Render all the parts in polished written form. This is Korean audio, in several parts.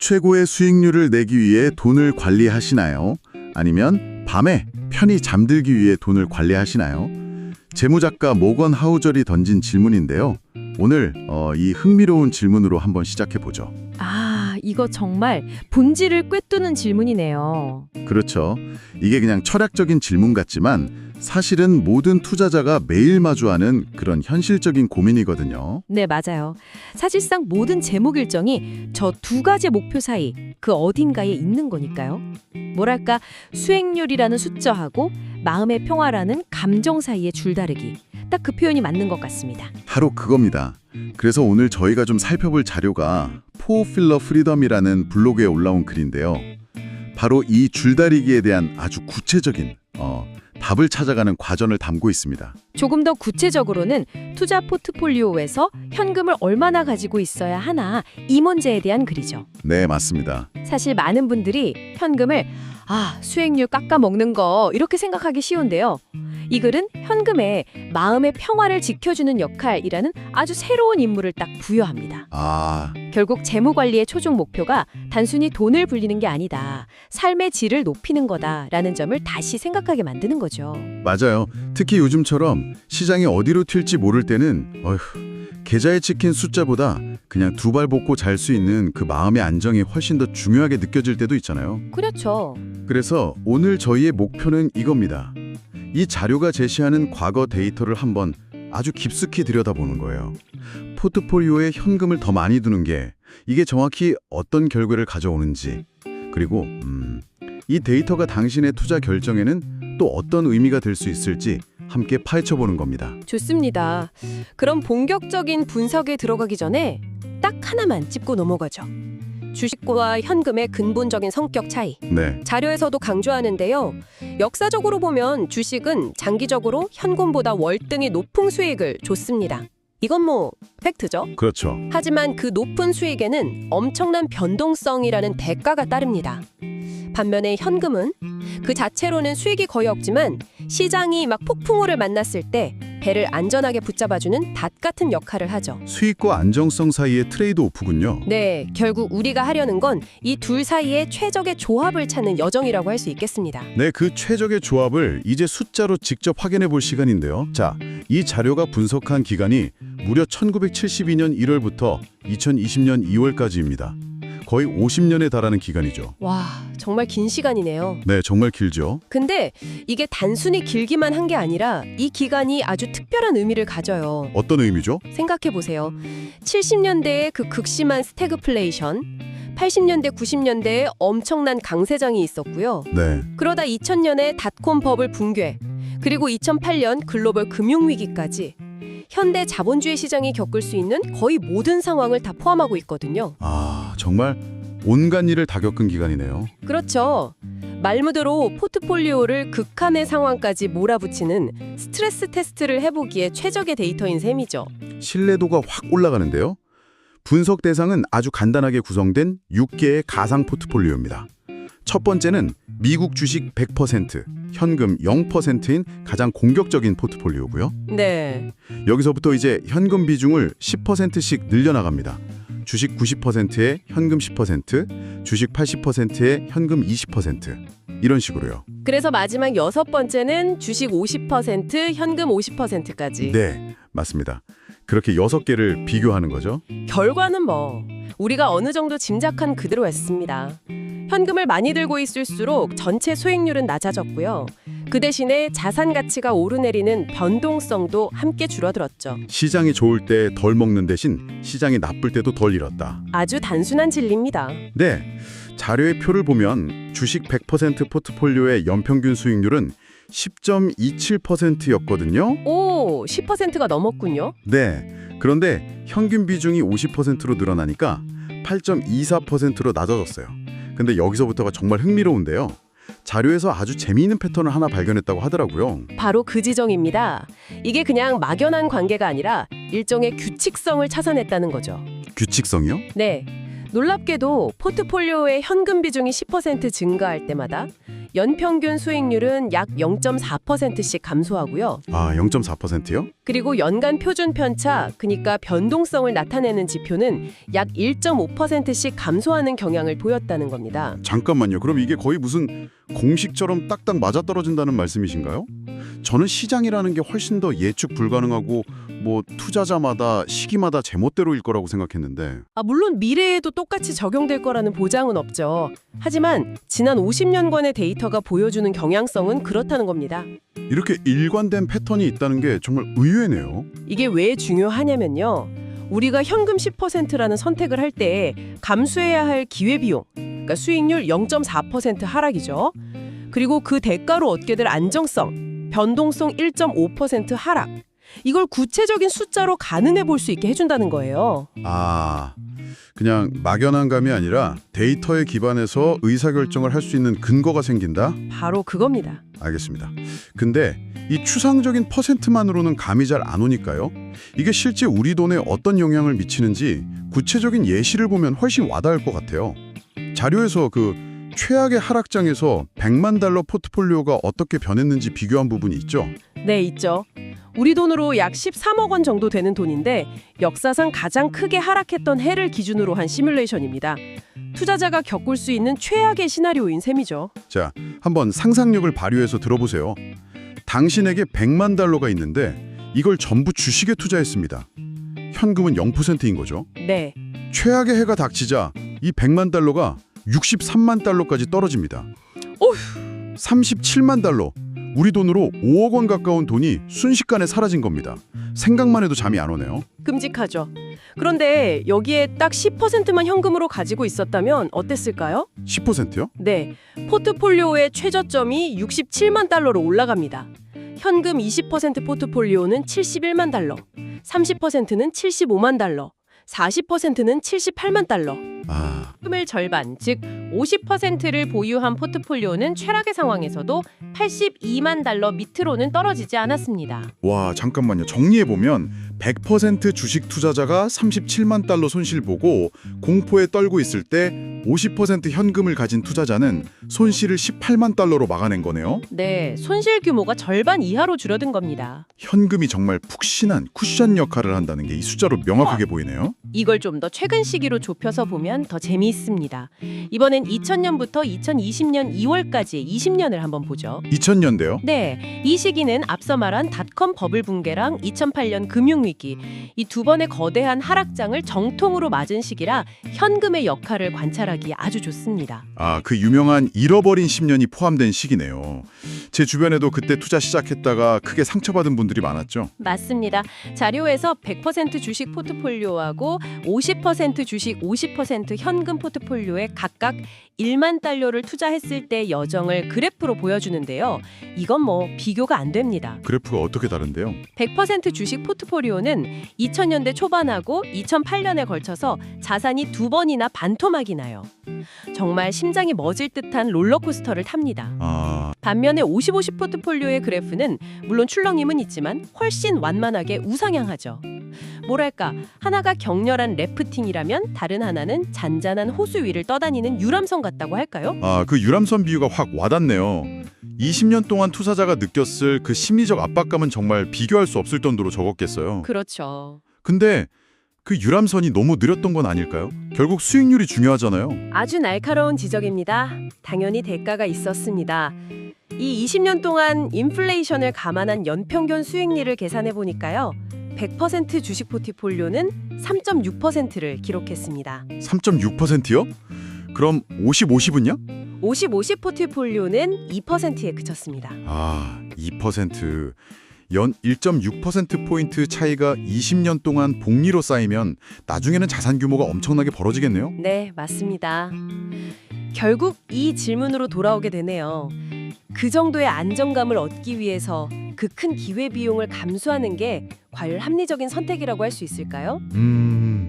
최고의 수익률을 내기 위해 돈을 관리하시나요? 아니면 밤에 편히 잠들기 위해 돈을 관리하시나요? 재무작가 모건 하우절이 던진 질문인데요. 오늘 이 흥미로운 질문으로 한번 시작해보죠. 이거 정말 본질을 꿰뚫는 질문이네요. 그렇죠. 이게 그냥 철학적인 질문 같지만 사실은 모든 투자자가 매일 마주하는 그런 현실적인 고민이거든요. 네, 맞아요. 사실상 모든 재무 결정이 저 두 가지 목표 사이 그 어딘가에 있는 거니까요. 뭐랄까, 수익률이라는 숫자하고 마음의 평화라는 감정 사이의 줄다리기. 딱 그 표현이 맞는 것 같습니다. 바로 그겁니다. 그래서 오늘 저희가 좀 살펴볼 자료가 포어필러 프리덤이라는 블로그에 올라온 글인데요. 바로 이 줄다리기에 대한 아주 구체적인 답을 찾아가는 과정을 담고 있습니다. 조금 더 구체적으로는 투자 포트폴리오에서 현금을 얼마나 가지고 있어야 하나, 이 문제에 대한 글이죠. 네, 맞습니다. 사실 많은 분들이 현금을 수익률 깎아먹는 거 이렇게 생각하기 쉬운데요. 이 글은 현금에 마음의 평화를 지켜주는 역할이라는 아주 새로운 임무를 딱 부여합니다. 결국 재무관리의 최종 목표가 단순히 돈을 불리는 게 아니다. 삶의 질을 높이는 거다라는 점을 다시 생각하게 만드는 거죠. 맞아요. 특히 요즘처럼 시장이 어디로 튈지 모를 때는 계좌에 찍힌 숫자보다 그냥 두 발 벗고 잘 수 있는 그 마음의 안정이 훨씬 더 중요하게 느껴질 때도 있잖아요. 그렇죠. 그래서 오늘 저희의 목표는 이겁니다. 이 자료가 제시하는 과거 데이터를 한번 아주 깊숙이 들여다보는 거예요. 포트폴리오에 현금을 더 많이 두는 게 이게 정확히 어떤 결과를 가져오는지, 그리고 이 데이터가 당신의 투자 결정에는 또 어떤 의미가 될 수 있을지 함께 파헤쳐보는 겁니다. 좋습니다. 그럼 본격적인 분석에 들어가기 전에 딱 하나만 짚고 넘어가죠. 주식과 현금의 근본적인 성격 차이. 네. 자료에서도 강조하는데요. 역사적으로 보면 주식은 장기적으로 현금보다 월등히 높은 수익을 줬습니다. 이건 팩트죠. 그렇죠. 하지만 그 높은 수익에는 엄청난 변동성이라는 대가가 따릅니다. 반면에 현금은 그 자체로는 수익이 거의 없지만 시장이 막 폭풍우를 만났을 때 배를 안전하게 붙잡아주는 닷 같은 역할을 하죠. 수익과 안정성 사이의 트레이드 오프군요. 네, 결국 우리가 하려는 건 이 둘 사이의 최적의 조합을 찾는 여정이라고 할 수 있겠습니다. 네, 그 최적의 조합을 이제 숫자로 직접 확인해 볼 시간인데요. 자, 이 자료가 분석한 기간이 무려 1972년 1월부터 2020년 2월까지입니다. 거의 50년에 달하는 기간이죠. 와, 정말 긴 시간이네요. 네, 정말 길죠. 근데 이게 단순히 길기만 한 게 아니라 이 기간이 아주 특별한 의미를 가져요. 어떤 의미죠? 생각해보세요. 70년대의 그 극심한 스태그플레이션, 80년대, 90년대에 엄청난 강세장이 있었고요. 네. 그러다 2000년에 닷컴 버블 붕괴, 그리고 2008년 글로벌 금융위기까지 현대 자본주의 시장이 겪을 수 있는 거의 모든 상황을 다 포함하고 있거든요. 정말 온갖 일을 다 겪은 기간이네요. 그렇죠. 말무대로 포트폴리오를 극한의 상황까지 몰아붙이는 스트레스 테스트를 해보기에 최적의 데이터인 셈이죠. 신뢰도가 확 올라가는데요. 분석 대상은 아주 간단하게 구성된 6개의 가상 포트폴리오입니다. 첫 번째는 미국 주식 100%, 현금 0%인 가장 공격적인 포트폴리오고요. 네. 여기서부터 이제 현금 비중을 10%씩 늘려나갑니다. 주식 90%에 현금 10%, 주식 80%에 현금 20%. 이런 식으로요. 그래서 마지막 6번째는 주식 50%, 현금 50%까지. 네, 맞습니다. 그렇게 6개를 비교하는 거죠. 결과는 우리가 어느 정도 짐작한 그대로 했습니다. 현금을 많이 들고 있을수록 전체 수익률은 낮아졌고요. 그 대신에 자산 가치가 오르내리는 변동성도 함께 줄어들었죠. 시장이 좋을 때 덜 먹는 대신 시장이 나쁠 때도 덜 잃었다. 아주 단순한 진리입니다. 네, 자료의 표를 보면 주식 100% 포트폴리오의 연평균 수익률은 10.27%였거든요. 오, 10%가 넘었군요. 네, 그런데 현금 비중이 50%로 늘어나니까 8.24%로 낮아졌어요. 근데 여기서부터가 정말 흥미로운데요. 자료에서 아주 재미있는 패턴을 하나 발견했다고 하더라고요. 바로 그 지점입니다. 이게 그냥 막연한 관계가 아니라 일종의 규칙성을 찾아냈다는 거죠. 규칙성이요? 네. 놀랍게도 포트폴리오의 현금 비중이 10% 증가할 때마다 연평균 수익률은 약 0.4%씩 감소하고요. 아, 0.4%요? 그리고 연간 표준 편차, 그러니까 변동성을 나타내는 지표는 약 1.5%씩 감소하는 경향을 보였다는 겁니다. 잠깐만요. 그럼 이게 거의 무슨 공식처럼 딱딱 맞아떨어진다는 말씀이신가요? 저는 시장이라는 게 훨씬 더 예측 불가능하고 뭐 투자자마다 시기마다 제멋대로일 거라고 생각했는데 물론 미래에도 똑같이 적용될 거라는 보장은 없죠. 하지만 지난 50년간의 데이터가 보여주는 경향성은 그렇다는 겁니다. 이렇게 일관된 패턴이 있다는 게 정말 의외네요. 이게 왜 중요하냐면요. 우리가 현금 10%라는 선택을 할 때 감수해야 할 기회비용, 그러니까 수익률 0.4% 하락이죠. 그리고 그 대가로 얻게 될 안정성, 변동성 1.5% 하락. 이걸 구체적인 숫자로 가늠해 볼 수 있게 해준다는 거예요. 아, 그냥 막연한 감이 아니라 데이터에 기반해서 의사결정을 할 수 있는 근거가 생긴다? 바로 그겁니다. 알겠습니다. 근데 이 추상적인 퍼센트만으로는 감이 잘 안 오니까요. 이게 실제 우리 돈에 어떤 영향을 미치는지 구체적인 예시를 보면 훨씬 와닿을 것 같아요. 자료에서 그 최악의 하락장에서 100만 달러 포트폴리오가 어떻게 변했는지 비교한 부분이 있죠. 네, 있죠. 우리 돈으로 약 13억 원 정도 되는 돈인데 역사상 가장 크게 하락했던 해를 기준으로 한 시뮬레이션입니다. 투자자가 겪을 수 있는 최악의 시나리오인 셈이죠. 자, 한번 상상력을 발휘해서 들어보세요. 당신에게 100만 달러가 있는데 이걸 전부 주식에 투자했습니다. 현금은 0%인 거죠. 네. 최악의 해가 닥치자 이 100만 달러가 63만 달러까지 떨어집니다. 어휴. 37만 달러. 우리 돈으로 5억 원 가까운 돈이 순식간에 사라진 겁니다. 생각만 해도 잠이 안 오네요. 끔찍하죠. 그런데 여기에 딱 10%만 현금으로 가지고 있었다면 어땠을까요? 10%요? 네. 포트폴리오의 최저점이 67만 달러로 올라갑니다. 현금 20% 포트폴리오는 71만 달러, 30%는 75만 달러, 40%는 78만 달러. 현금의 절반, 즉 50%를 보유한 포트폴리오는 최악의 상황에서도 82만 달러 밑으로는 떨어지지 않았습니다. 와, 잠깐만요. 정리해보면 100% 주식 투자자가 37만 달러 손실 보고 공포에 떨고 있을 때 50% 현금을 가진 투자자는 손실을 18만 달러로 막아낸 거네요. 네, 손실 규모가 절반 이하로 줄어든 겁니다. 현금이 정말 푹신한 쿠션 역할을 한다는 게 이 숫자로 명확하게 보이네요. 이걸 좀 더 최근 시기로 좁혀서 보면 더 재미있습니다. 이번엔 2000년부터 2020년 2월까지 20년을 한번 보죠. 2000년대요? 네, 이 시기는 앞서 말한 닷컴 버블 붕괴랑 2008년 금융위기, 이 두 번의 거대한 하락장을 정통으로 맞은 시기라 현금의 역할을 관찰하기 아주 좋습니다. 아, 그 유명한 잃어버린 10년이 포함된 시기네요. 제 주변에도 그때 투자 시작했다가 크게 상처받은 분들이 많았죠. 맞습니다. 자료에서 100% 주식 포트폴리오하고 50% 주식, 50% 현금 포트폴리오에 각각 1만 달러를 투자했을 때 여정을 그래프로 보여주는데요. 이건 뭐 비교가 안 됩니다. 그래프가 어떻게 다른데요? 100% 주식 포트폴리오는 2000년대 초반하고 2008년에 걸쳐서 자산이 두 번이나 반토막이 나요. 정말 심장이 멎을 듯한 롤러코스터를 탑니다. 반면에 50-50 포트폴리오의 그래프는 물론 출렁임은 있지만 훨씬 완만하게 우상향하죠. 뭐랄까, 하나가 격렬한 래프팅이라면 다른 하나는 잔잔한 호수 위를 떠다니는 유람선 같다고 할까요? 그 유람선 비유가 확 와닿네요. 20년 동안 투자자가 느꼈을 그 심리적 압박감은 정말 비교할 수 없을 정도로 적었겠어요. 그렇죠. 근데 그 유람선이 너무 느렸던 건 아닐까요? 결국 수익률이 중요하잖아요. 아주 날카로운 지적입니다. 당연히 대가가 있었습니다. 이 20년 동안 인플레이션을 감안한 연평균 수익률을 계산해 보니까요. 100% 주식 포트폴리오는 3.6%를 기록했습니다. 3.6%요? 그럼 50-50은요? 50-50 포트폴리오는 2%에 그쳤습니다. 2%. 연 1.6%포인트 차이가 20년 동안 복리로 쌓이면 나중에는 자산 규모가 엄청나게 벌어지겠네요? 네, 맞습니다. 결국 이 질문으로 돌아오게 되네요. 그 정도의 안정감을 얻기 위해서 그 큰 기회비용을 감수하는 게 과연 합리적인 선택이라고 할 수 있을까요?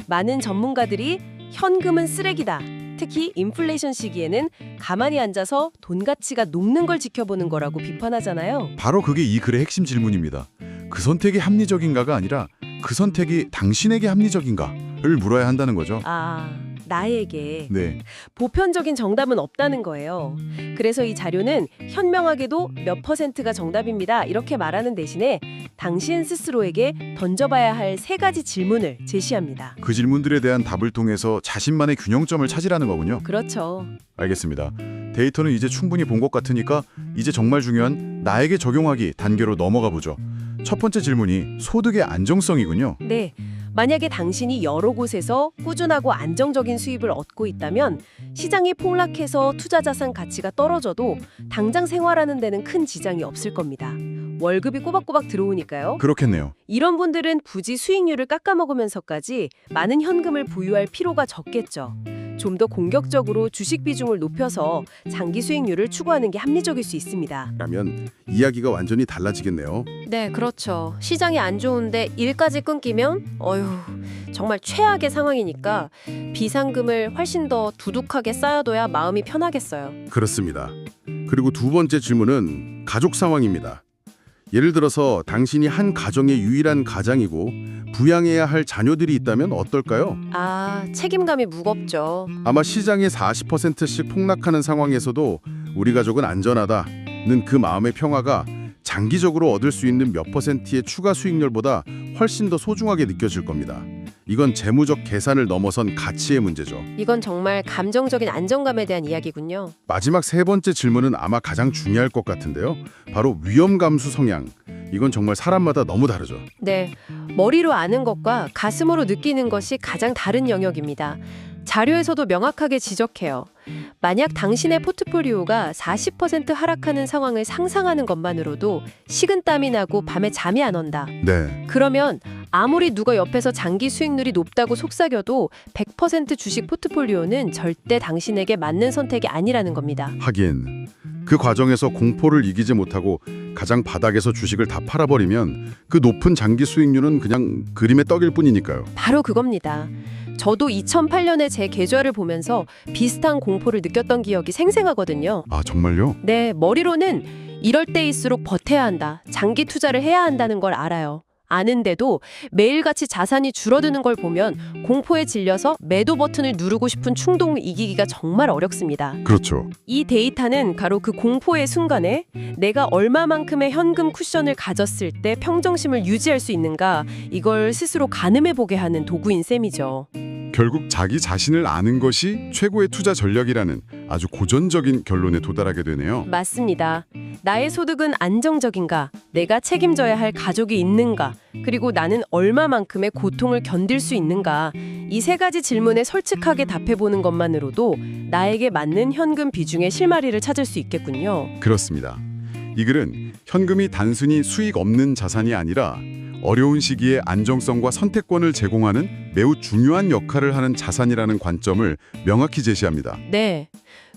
많은 전문가들이 현금은 쓰레기다. 특히 인플레이션 시기에는 가만히 앉아서 돈 가치가 녹는 걸 지켜보는 거라고 비판하잖아요. 바로 그게 이 글의 핵심 질문입니다. 그 선택이 합리적인가가 아니라 그 선택이 당신에게 합리적인가를 물어야 한다는 거죠. 나에게 네. 보편적인 정답은 없다는 거예요. 그래서 이 자료는 현명하게도 몇 %가 정답입니다. 이렇게 말하는 대신에 당신 스스로에게 던져봐야 할 3가지 질문을 제시합니다. 그 질문들에 대한 답을 통해서 자신만의 균형점을 찾으라는 거군요. 그렇죠. 알겠습니다. 데이터는 이제 충분히 본 것 같으니까 이제 정말 중요한 나에게 적용하기 단계로 넘어가 보죠. 첫 번째 질문이 소득의 안정성이군요. 네. 만약에 당신이 여러 곳에서 꾸준하고 안정적인 수입을 얻고 있다면 시장이 폭락해서 투자자산 가치가 떨어져도 당장 생활하는 데는 큰 지장이 없을 겁니다. 월급이 꼬박꼬박 들어오니까요. 그렇겠네요. 이런 분들은 굳이 수익률을 깎아먹으면서까지 많은 현금을 보유할 필요가 적겠죠. 좀 더 공격적으로 주식 비중을 높여서 장기 수익률을 추구하는 게 합리적일 수 있습니다. 그러면 이야기가 완전히 달라지겠네요. 네, 그렇죠. 시장이 안 좋은데 일까지 끊기면 정말 최악의 상황이니까 비상금을 훨씬 더 두둑하게 쌓아둬야 마음이 편하겠어요. 그렇습니다. 그리고 두 번째 질문은 가족 상황입니다. 예를 들어서 당신이 한 가정의 유일한 가장이고 부양해야 할 자녀들이 있다면 어떨까요? 책임감이 무겁죠. 아마 시장이 40%씩 폭락하는 상황에서도 우리 가족은 안전하다는 그 마음의 평화가 장기적으로 얻을 수 있는 몇 %의 추가 수익률보다 훨씬 더 소중하게 느껴질 겁니다. 이건 재무적 계산을 넘어선 가치의 문제죠. 이건 정말 감정적인 안정감에 대한 이야기군요. 마지막 세 번째 질문은 아마 가장 중요할 것 같은데요. 바로 위험 감수 성향. 이건 정말 사람마다 너무 다르죠. 네, 머리로 아는 것과 가슴으로 느끼는 것이 가장 다른 영역입니다. 자료에서도 명확하게 지적해요. 만약 당신의 포트폴리오가 40% 하락하는 상황을 상상하는 것만으로도 식은땀이 나고 밤에 잠이 안 온다. 네. 그러면 아무리 누가 옆에서 장기 수익률이 높다고 속삭여도 100% 주식 포트폴리오는 절대 당신에게 맞는 선택이 아니라는 겁니다. 하긴 그 과정에서 공포를 이기지 못하고 가장 바닥에서 주식을 다 팔아버리면 그 높은 장기 수익률은 그냥 그림의 떡일 뿐이니까요. 바로 그겁니다. 저도 2008년에 제 계좌를 보면서 비슷한 공포를 느꼈던 기억이 생생하거든요. 아, 정말요? 네, 머리로는 이럴 때일수록 버텨야 한다, 장기 투자를 해야 한다는 걸 알아요. 아는데도 매일같이 자산이 줄어드는 걸 보면 공포에 질려서 매도 버튼을 누르고 싶은 충동을 이기기가 정말 어렵습니다. 그렇죠. 이 데이터는 바로 그 공포의 순간에 내가 얼마만큼의 현금 쿠션을 가졌을 때 평정심을 유지할 수 있는가, 이걸 스스로 가늠해보게 하는 도구인 셈이죠. 결국 자기 자신을 아는 것이 최고의 투자 전략이라는 아주 고전적인 결론에 도달하게 되네요. 맞습니다. 나의 소득은 안정적인가, 내가 책임져야 할 가족이 있는가, 그리고 나는 얼마만큼의 고통을 견딜 수 있는가, 이 3가지 질문에 솔직하게 답해보는 것만으로도 나에게 맞는 현금 비중의 실마리를 찾을 수 있겠군요. 그렇습니다. 이 글은 현금이 단순히 수익 없는 자산이 아니라 어려운 시기에 안정성과 선택권을 제공하는 매우 중요한 역할을 하는 자산이라는 관점을 명확히 제시합니다. 네.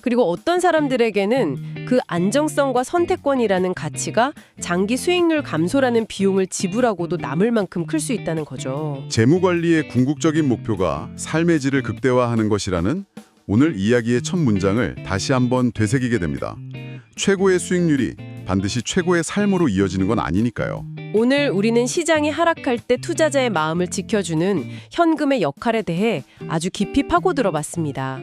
그리고 어떤 사람들에게는 그 안정성과 선택권이라는 가치가 장기 수익률 감소라는 비용을 지불하고도 남을 만큼 클 수 있다는 거죠. 재무관리의 궁극적인 목표가 삶의 질을 극대화하는 것이라는 오늘 이야기의 첫 문장을 다시 한번 되새기게 됩니다. 최고의 수익률이 반드시 최고의 삶으로 이어지는 건 아니니까요. 오늘 우리는 시장이 하락할 때 투자자의 마음을 지켜주는 현금의 역할에 대해 아주 깊이 파고들어 봤습니다.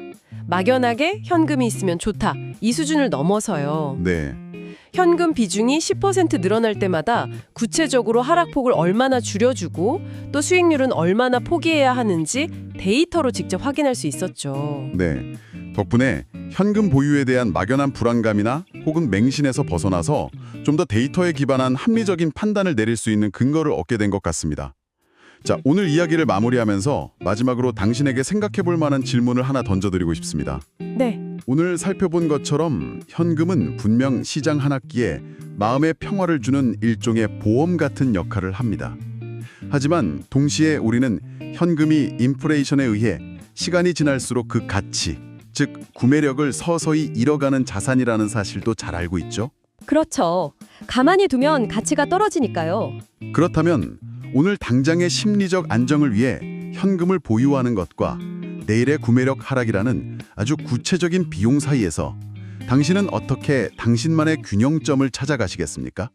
막연하게 현금이 있으면 좋다, 이 수준을 넘어서요. 네. 현금 비중이 10% 늘어날 때마다 구체적으로 하락폭을 얼마나 줄여주고 또 수익률은 얼마나 포기해야 하는지 데이터로 직접 확인할 수 있었죠. 네. 덕분에 현금 보유에 대한 막연한 불안감이나 혹은 맹신에서 벗어나서 좀 더 데이터에 기반한 합리적인 판단을 내릴 수 있는 근거를 얻게 된 것 같습니다. 자, 오늘 이야기를 마무리하면서 마지막으로 당신에게 생각해 볼 만한 질문을 하나 던져드리고 싶습니다. 네. 오늘 살펴본 것처럼 현금은 분명 시장 한 학기에 마음의 평화를 주는 일종의 보험 같은 역할을 합니다. 하지만 동시에 우리는 현금이 인플레이션에 의해 시간이 지날수록 그 가치, 즉 구매력을 서서히 잃어가는 자산이라는 사실도 잘 알고 있죠? 그렇죠. 가만히 두면 가치가 떨어지니까요. 그렇다면 오늘 당장의 심리적 안정을 위해 현금을 보유하는 것과 내일의 구매력 하락이라는 아주 구체적인 비용 사이에서 당신은 어떻게 당신만의 균형점을 찾아가시겠습니까?